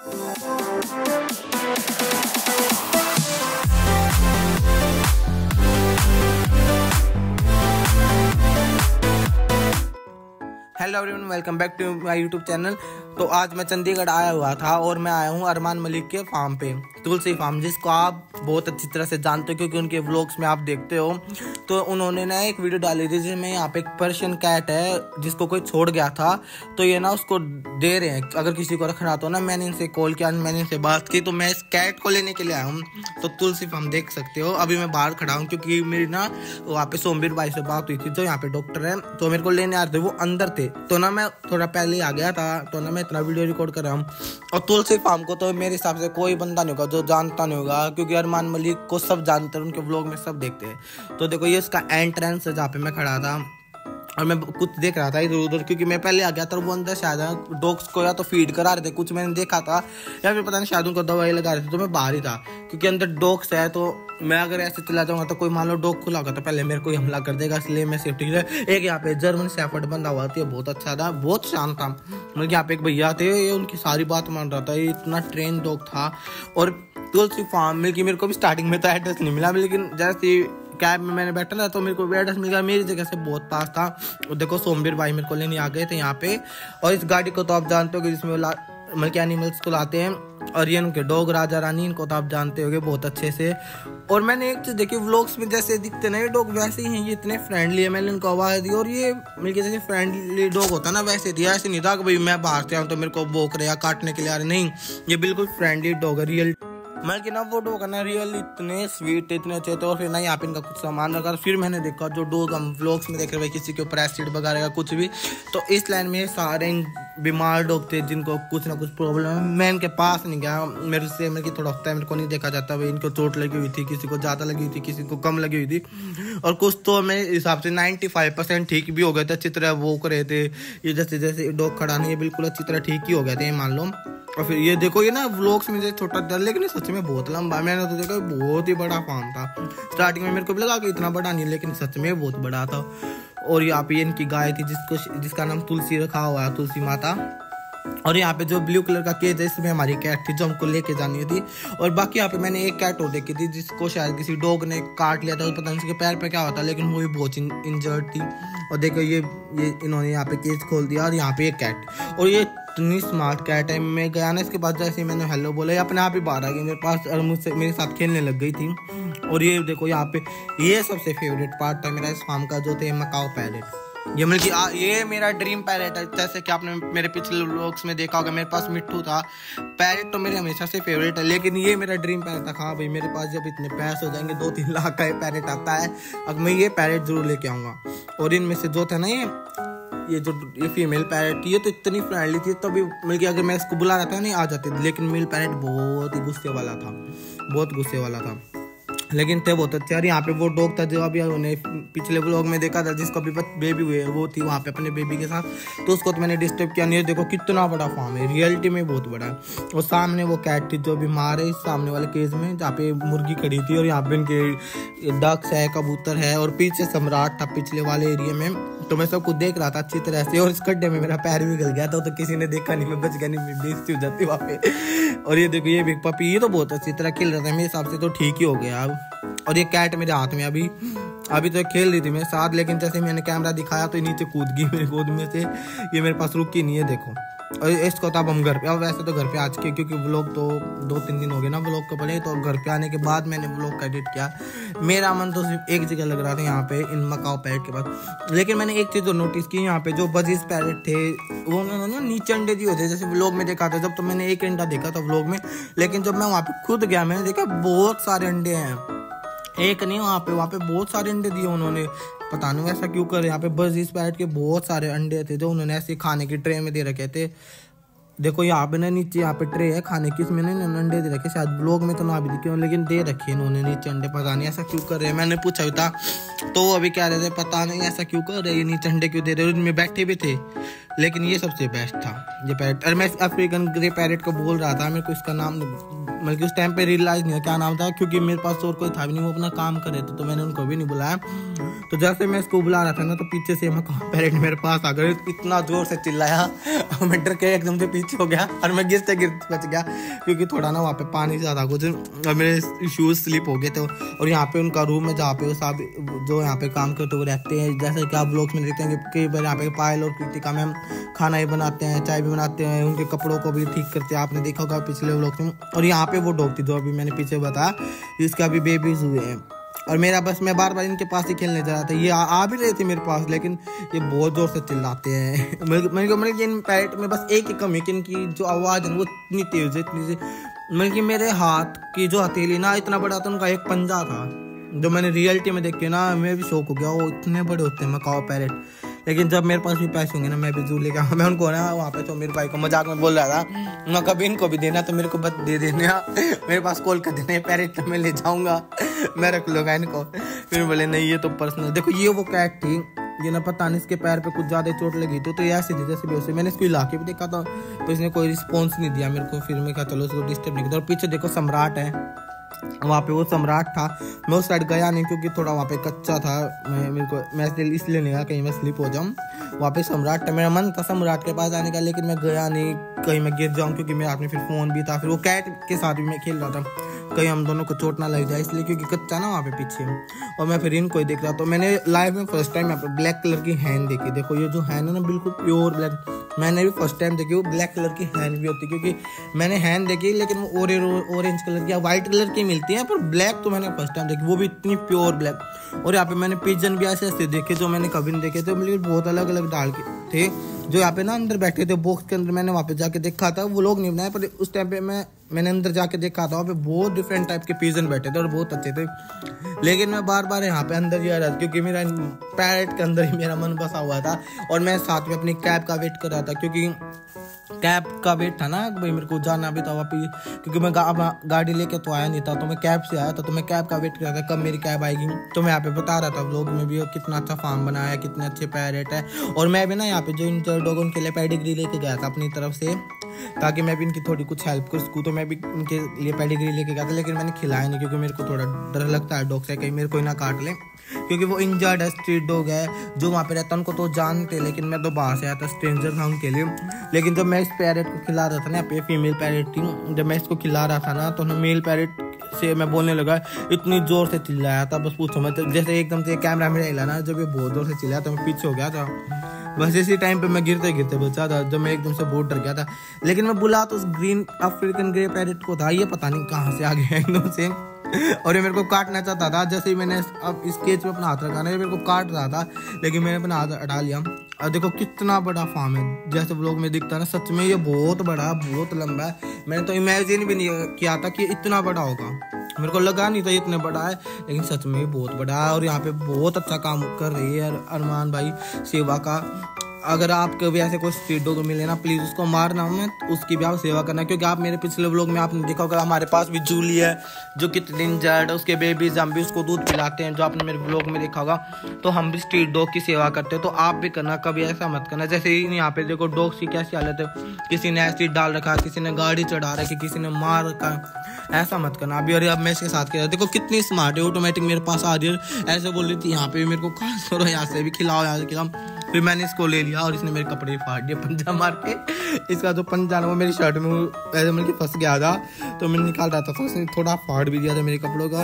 Hello everyone, welcome back to my YouTube channel. तो आज मैं चंडीगढ़ आया हुआ था और मैं आया हूँ अरमान मलिक के फार्म पे, तुलसी फार्म, जिसको आप बहुत अच्छी तरह से जानते हो क्योंकि उनके व्लॉग्स में आप देखते हो। तो उन्होंने ना एक वीडियो डाली थी जिसमें यहाँ पे एक पर्शियन कैट है जिसको कोई छोड़ गया था, तो ये ना उसको दे रहे हैं अगर किसी को रखना तो ना। मैंने इनसे कॉल किया, मैंने इनसे बात की, तो मैं इस कैट को लेने के लिए आया हूँ। तो तुलसी फार्म देख सकते हो, अभी मैं बाहर खड़ा हूँ क्योंकि मेरी ना वहाँ पे सोमवीर भाई से बात हुई थी जो यहाँ पे डॉक्टर है, तो मेरे को लेने आ रहे थे, वो अंदर थे। तो ना मैं थोड़ा पहले आ गया था, तो ना मैं इतना वीडियो रिकॉर्ड कर रहा हूँ। और तुलसी फार्म को तो मेरे हिसाब से कोई बंदा नहीं होगा जो जानता नहीं होगा, क्योंकि अरमान मलिक को सब जानते हैं, उनके व्लॉग में सब देखते हैं। तो देखो ये इसका एंट्रेंस है जहाँ पे मैं खड़ा था और मैं कुछ देख रहा था इधर उधर, क्योंकि मैं पहले आ गया था। वो अंदर शायद डॉग्स को या तो फीड करा रहे थे, कुछ मैंने देखा था, या फिर पता नहीं शायद उनको दवाई लगा रहे थे। तो मैं बाहर ही था क्योंकि अंदर डॉग्स है, तो मैं अगर ऐसे चला जाऊंगा तो कोई मान लो डॉग खुला होगा तो पहले मेरे को ही हमला कर देगा, इसलिए मैं सेफ्टी के लिए। एक यहाँ पे जर्मन शेफर्ड बंदा हुआ था, बहुत अच्छा था, बहुत शांत था। मतलब यहाँ पे एक भैया थे, ये उनकी सारी बात मान रहा था, ये इतना ट्रेन डॉग था। और तुलसी फार्म में कि मेरे को भी स्टार्टिंग में तो एड्रेस नहीं मिला, लेकिन जैसे कैब में मैंने बैठा था तो मेरे को एड्रेस मिल गया, मेरी जगह से बहुत पास था। और देखो सोमवीर भाई मेरे को लेने आ गए थे यहाँ पे। और इस गाड़ी को तो आप जानते हो कि जिसमें मतलब के एनिमल्स को लाते हैं, और ये उनके डॉग राजा रानी, इनको तो आप जानते होगे बहुत अच्छे से। और मैंने एक चीज़ देखी, व्लॉग्स में जैसे दिखते ना ये डॉग वैसे ही हैं, ये इतने फ्रेंडली है। मैंने इनको आवाज़ दी और ये मिलके जैसे फ्रेंडली डॉग होता ना वैसे दिया, ऐसे नहीं था कि भाई मैं बाहर से आऊँ तो मेरे को भौंक रहे या काटने के लिए आ रहे, नहीं, ये बिल्कुल फ्रेंडली डॉग है, रियल। मतलब कि ना वो डॉग है ना रियल इतने स्वीट इतने अच्छे। तो फिर ना यहाँ पे इनका कुछ सामान रखा, फिर मैंने देखा जो डॉग हम व्लॉग्स में देख रहे हैं किसी के ऊपर एसिड वगैरह का कुछ भी, तो इस लाइन में सारे बीमार डॉग थे जिनको कुछ ना कुछ प्रॉब्लम है। मैं इनके पास नहीं गया, मेरे से मेरे की थोड़ा होता है, मेरे को नहीं देखा जाता भाई इनको चोट लगी हुई थी, किसी को ज़्यादा लगी हुई थी, किसी को कम लगी हुई थी। और कुछ तो मेरे हिसाब से 95% ठीक भी हो गए थे, अच्छी तरह वो कर रहे थे। ये जैसे जैसे डॉग खड़ा नहीं, ये बिल्कुल अच्छी तरह ठीक ही हो गए थे मान लो। और फिर ये देखो ये ना व्लॉग्स में छोटा था, लेकिन सच में बहुत लंबा, मैंने तो देखा बहुत ही बड़ा फार्म था। स्टार्टिंग में मेरे को भी लगा कि इतना बड़ा नहीं, लेकिन सच में बहुत बड़ा था। और यहाँ पे इनकी गाय थी जिसका नाम तुलसी रखा हुआ है, तुलसी माता। और यहाँ पे जो ब्लू कलर का केज है इसमें हमारी कैट थी जो हमको लेके जानी थी। और बाकी यहाँ पे मैंने एक कैट और देखी थी जिसको शायद किसी डॉग ने काट लिया था, पता नहीं उसके पैर पे क्या होता, लेकिन वो भी बहुत इंजर्ड थी। और देखो ये इन्होंने यहाँ पे केज खोल दिया, और यहाँ पे एक कैट, और ये इतनी स्मार्ट कैट है। मैं गया ना इसके बाद जैसे मैंने हेलो बोला, ये अपने आप ही बाहर आ गई मेरे पास और मुझसे मेरे साथ खेलने लग गई थी। और ये देखो यहाँ पे ये सबसे फेवरेट पार्ट था मेरा इस फार्म का, जो थे मकाओ पैरेट। ये मतलब कि ये मेरा ड्रीम पैरेट है। जैसे कि आपने मेरे पिछले व्लॉग्स में देखा होगा, मेरे पास मिट्टू था। पैरेट तो मेरे हमेशा से फेवरेट है, लेकिन ये मेरा ड्रीम पैरेट था। हाँ भाई, मेरे पास जब इतने पैसे हो जाएंगे 2-3 लाख का पैरेट आता है, अब मैं ये पैरेट जरूर लेके आऊँगा। और इनमें से जो था ना ये फीमेल पैरेट, ये तो इतनी फ्रेंडली थी, तभी मतलब कि अगर मैं इसको बुला रहा था नहीं आ जाती, लेकिन मेल पैरेट बहुत ही गुस्से वाला था, बहुत गुस्से वाला था, लेकिन थे बहुत अच्छे। और यहाँ पे वो डॉग था जो अभी उन्हें पिछले व्लॉग में देखा था, जिसको अभी बेबी हुए, वो थी वहाँ पे अपने बेबी के साथ, तो उसको तो मैंने डिस्टर्ब किया नहीं। देखो कितना बड़ा फार्म है, रियलिटी में बहुत बड़ा है। और सामने वो कैट थी जो बीमार है, सामने वाले केज में जहाँ पे मुर्गी खड़ी थी, और यहाँ पे इनके डक्स है, कबूतर है, और पीछे सम्राट था पिछले वाले एरिया में। तो मैं सब कुछ देख रहा था अच्छी तरह से, और इस गड्ढे में मेरा पैर भी गल गया था, तो किसी ने देखा नहीं, मैं बच गया, नहीं बेइज्जती हो जाती वहाँ पे। और ये देखो ये बिग पपी, ये तो बहुत अच्छी तरह खेल रहा था, मेरे हिसाब से तो ठीक ही हो गया अब। और ये कैट मेरे हाथ में अभी तो खेल रही थी मेरे साथ, लेकिन जैसे मैंने कैमरा दिखाया तो नीचे कूद गई मेरे गोद में से, ये मेरे पास रुकी नहीं है देखो। और इसको तो अब हम घर पे, अब वैसे तो घर पे आज के, क्योंकि व्लॉग तो 2-3 दिन हो गए ना व्लॉग को पड़े, तो घर पे आने के बाद मैंने व्लॉग का एडिट किया। मेरा मन तो सिर्फ एक जगह लग रहा था, यहाँ पे इन मकाओ पैरेट के पास। लेकिन मैंने एक चीज़ तो नोटिस की, यहाँ पे जो बजीज पैरेट थे वो उन्होंने नीचे अंडे दिए होते, जैसे व्लॉग में देखा था। जब तो मैंने एक अंडा देखा था व्लॉग में, लेकिन जब मैं वहाँ पे खुद गया मैंने देखा बहुत सारे अंडे हैं, एक नहीं, वहाँ पे बहुत सारे अंडे दिए उन्होंने, पता नहीं ऐसा क्यों करे। यहाँ पे बस इस पैरेट के बहुत सारे अंडे थे जो उन्होंने ऐसे खाने की ट्रे में दे रखे थे। देखो यहाँ पे ना नीचे यहाँ पे ट्रे है खाने की, इसमें ना अंडे दे रखे, शायद ब्लॉग में तो ना भी दिखे, लेकिन दे रखे इन्होंने नीचे अंडे, पता नहीं ऐसा क्यों कर रहे हैं। मैंने पूछा भी था तो वो अभी क्या रहे थे, पता नहीं ऐसा क्यों कर रहे, नीचे अंडे क्यों दे रहे, उनमें बैठे भी थे, लेकिन ये सबसे बेस्ट था ये पैरेट। और मैं अफ्रीकन ग्रे पैरेट को बोल रहा था, मेरे को इसका नाम मतलब उस टाइम पे रियलाइज नहीं क्या नाम था, क्योंकि मेरे पास और कोई था भी नहीं, वो अपना काम कर रहे थे, तो मैंने उनको भी नहीं बुलाया। तो जैसे मैं इसको बुला रहा था ना, तो पीछे से पैरेट मेरे पास आ गए, इतना जोर से चिल्लाया और मैं डर के एकदम से पीछे हो गया और मैं गिरते गिरते बच गया, क्योंकि थोड़ा ना वहाँ पे पानी से ज़्यादा कुछ और मेरे शूज़ स्लिप हो गए थे। और यहाँ पे उनका रूम है जहाँ पे वो सब जो यहाँ पे काम करते हुए रहते हैं, जैसे कि आप व्लॉग्स में देखते हैं कि कई बार यहाँ पे पायल और कृतिका मैम खाना भी बनाते हैं, चाय भी बनाते हैं, उनके कपड़ों को भी ठीक करते हैं, आपने देखा होगा पिछले व्लॉग्स में। और यहाँ पे वो डॉग थी जो अभी मैंने पीछे बताया, जिसका अभी बेबीज हुए हैं। और मेरा बस मैं बार बार इनके पास ही खेलने जा रहा था, ये आ भी रहे थे मेरे पास, लेकिन ये बहुत जोर से चिल्लाते हैं। मतलब इन पैरेट में बस एक ही कमी कि इनकी जो आवाज़ है वो इतनी तेज है, इतनी मतलब कि मेरे हाथ की जो हथेली ना इतना बड़ा था, उनका एक पंजा था, जो मैंने रियलिटी में देख के ना मैं भी शौक हो गया, वो इतने बड़े होते हैं मकाओ पैरेट। लेकिन जब मेरे पास भी पैसे होंगे ना, मैं भी जू लेके आऊँगा। मैं उनको ना वहाँ पे तो मेरे भाई को मजाक में बोल रहा था, मैं कभी इनको भी देना तो मेरे को बस दे देना, मेरे पास कॉल कर देना, पैरेट तो मैं ले जाऊँगा, मैं रख लूँगा इनको। फिर बोले नहीं ये तो पर्सनल। देखो ये वो कैट थी, ये ना पता नहीं इसके पैर पे कुछ ज़्यादा चोट लगी तो ये ऐसे थी जैसे बेहोश। मैंने इसको हिला के भी देखा था, तो इसने कोई रिस्पॉन्स नहीं दिया मेरे को। फिर मैं कहा चलो उसको डिस्टर्ब नहीं किया। और पीछे देखो सम्राट है, वहाँ पे वो सम्राट था, मैं उस साइड गया नहीं क्योंकि थोड़ा वहाँ पे कच्चा था, मैं इसलिए नहीं गया कहीं मैं स्लिप हो जाऊँ। वहाँ पे सम्राट था, मेरा मन था सम्राट के पास आने का, लेकिन मैं गया नहीं, कहीं मैं गिर जाऊँ, क्योंकि मेरे हाथ में फिर फ़ोन भी था, फिर वो कैट के साथ भी मैं खेल रहा था, कहीं हम दोनों को चोट ना लग जाए इसलिए, क्योंकि कच्चा ना वहाँ पे पीछे। और मैं फिर इनको ही देख रहा, तो मैंने लाइव में फर्स्ट टाइम यहाँ पे ब्लैक कलर की हैन देखी। देखो ये जो हैन है ना बिल्कुल प्योर ब्लैक, मैंने भी फर्स्ट टाइम देखी वो ब्लैक कलर की हैन भी होती, क्योंकि मैंने हैन देखी लेकिन वो ऑरेंज कलर की या वाइट कलर की मिलती है, पर ब्लैक तो मैंने फर्स्ट टाइम देखी, वो भी इतनी प्योर ब्लैक। और यहाँ पे मैंने पिजन भी ऐसे ऐसे देखे जो मैंने कभी नहीं देखे थे, मतलब बहुत अलग अलग डाल के थे, जो यहाँ पे ना अंदर बैठे थे बॉक्स के अंदर। मैंने वहाँ पे जाके देखा था, वो लोग नहीं बनाए, पर उस टाइम पे मैंने अंदर जाके देखा था, वहाँ पे बहुत डिफरेंट टाइप के पिजन बैठे थे और बहुत अच्छे थे। लेकिन मैं बार बार यहाँ पे अंदर ही आ रहा था, क्योंकि मेरा पैरेट के अंदर ही मेरा मन बसा हुआ था। और मैं साथ में अपनी कैब का वेट कर रहा था, क्योंकि कैब का वेट था ना भाई, मेरे को जाना भी था वापस, क्योंकि मैं गाड़ी लेके तो आया नहीं था, तो मैं कैब से आया था, तो मैं कैब का वेट कर रहा था कब मेरी कैब आएगी। तो मैं यहाँ पे बता रहा था व्लॉग में भी कितना अच्छा फार्म बनाया है, कितने अच्छे पैरेट है। और मैं भी ना यहाँ पे जो इंजर्ड डॉग उनके लिए पेडिग्री लेके गया था अपनी तरफ से, ताकि मैं भी इनकी थोड़ी कुछ हेल्प कर सकूँ। तो मैं भी उनके लिए पेडिग्री लेके गया था, लेकिन मैंने खिलाया नहीं, क्योंकि मेरे को थोड़ा डर लगता है डॉग से, कहीं मेरे को ना काट ले, क्योंकि वो इंजर्ड है, स्ट्रीट डॉग है, जो वहाँ पे रहता है उनको तो जानते, लेकिन मैं तो बाहर से आया था, स्ट्रेंजर था उनके लिए। लेकिन जब मैं इस पैरेट को खिला रहा था ना, पे फीमेल पैरेट थी, जब मैं इसको खिला रहा था ना, तो मेल पैरेट से मैं बोलने लगा, इतनी जोर से चिल्लाया था बस पूछो मत। जैसे एकदम से कैमरा मेरा हिला ना, जब ये बहुत जोर से चिल्लाया तो मैं पीछे हो गया था, बस इसी टाइम पे मैं गिरते गिरते बचा था, जब मैं एकदम से बहुत डर गया था। लेकिन मैं बुला तो उस ग्रीन अफ्रीकन ग्रे पैरेट को था, ये पता नहीं कहाँ से आ गया एकदम से, और ये मेरे को काटना चाहता था। जैसे ही मैंने अब इस केज पे अपना हाथ रखा ना, ये मेरे को काट रहा था, लेकिन मैंने अपना हाथ हटा लिया। और देखो कितना बड़ा फार्म है, जैसे व्लॉग में दिखता है ना, सच में ये बहुत बड़ा, बहुत लंबा है। मैंने तो इमेजिन भी नहीं किया था कि इतना बड़ा होगा, मेरे को लगा नहीं था इतने बड़ा है, लेकिन सच में बहुत बड़ा है। और यहाँ पे बहुत अच्छा काम कर रही है अरमान भाई सेवा का। अगर आप कभी ऐसे कोई स्ट्रीट डॉग मिले ना, प्लीज़ उसको मारना मत, उसकी भी आप सेवा करना, क्योंकि आप मेरे पिछले व्लॉग में आपने देखा होगा, हमारे पास भी जूली है जो कितनी इंजर्ड है, उसके बेबीज हम भी उसको दूध पिलाते हैं, जो आपने मेरे व्लॉग में देखा होगा। तो हम भी स्ट्रीट डॉग की सेवा करते हैं, तो आप भी करना, कभी ऐसा मत करना। जैसे ही यहाँ पे देखो डॉग्स की कैसी हालत है, किसी ने एसिड डाल रखा, किसी ने गाड़ी चढ़ा रखी, किसी ने मार रखा, ऐसा मत करना अभी। और अब मैं इसके साथ किया, देखो कितनी स्मार्ट है, ऑटोमेटिक मेरे पास आ रही है, ऐसे बोल रही थी यहाँ पे मेरे को खास करो, यहाँ से भी खिलाओ, यहाँ से खिलाओ। फिर मैंने इसको ले लिया और इसने मेरे कपड़े फाड़ दिए पंजा मार के। इसका जो पंजा ना वो मेरी शर्ट में ऐसे मिल के फंस गया था, तो मैं निकाल रहा था, तो उसने थोड़ा फाड़ भी दिया था मेरे कपड़ों का।